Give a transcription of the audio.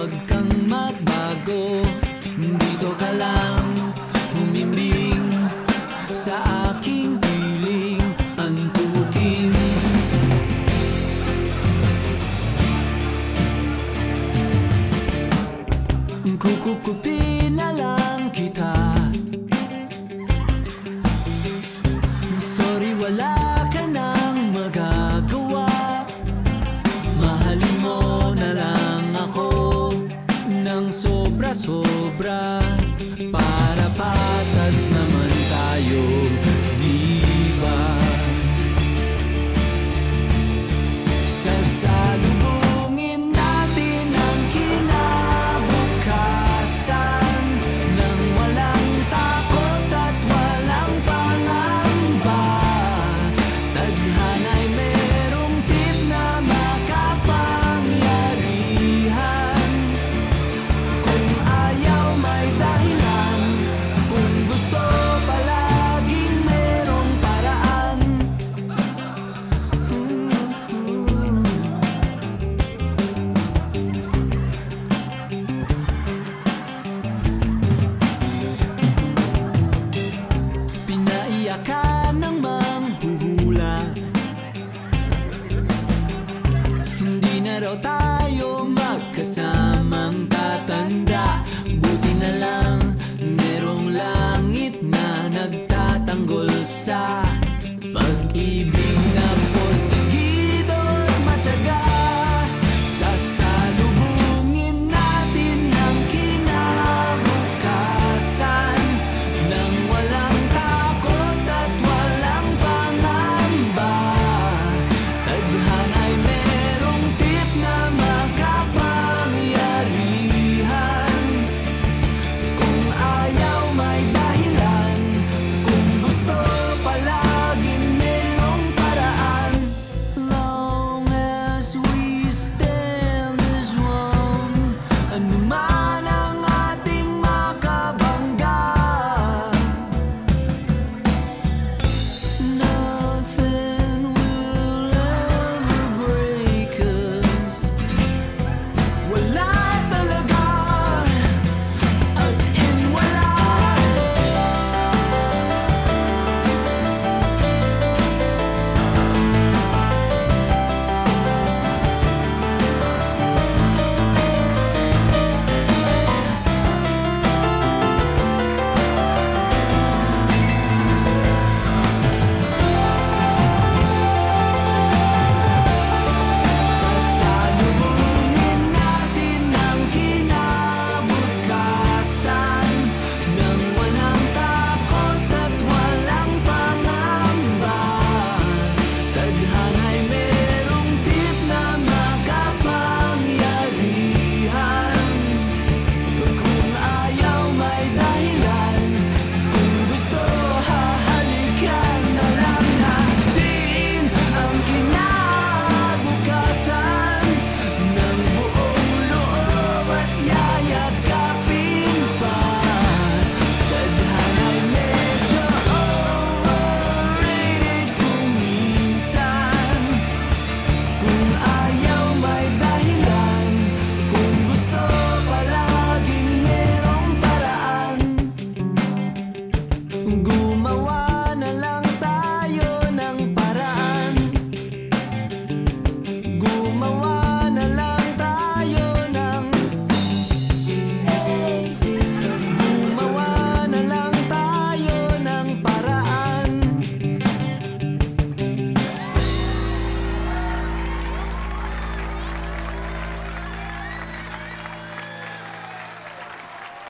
Huwag kang magbago, dito ka lang humimbing sa aking piling antukin. Kukupin na lang kita. Sorry, wala ka nang magagawa. Mahalin mo na lang ako ng sobra-sobra, para patas naman tayo, di ba? Sasalubungin natin ang kinabukasan nang walang takot at walang pangamba. Tadhana'y merong tip na makapangyarihan. Kung ayaw may dahilan, kung gusto palaging merong paraan. Pinaiyakan ng manghuhula, hindi na raw tayo magkasamang tatanda. Buti na lang merong langit na nagtatanggol sa pag-ibig na porsigido at matyaga. Sasalubungin natin ang kinabukasan nang walang takot at walang pangamba. Tadhana'y merong tip na makapangyarihan. Kung ayaw may dahilan, kung gusto palaging merong paraan. Long as we stand as one, anuman ang ating makabangga, nothing will ever break us. Wala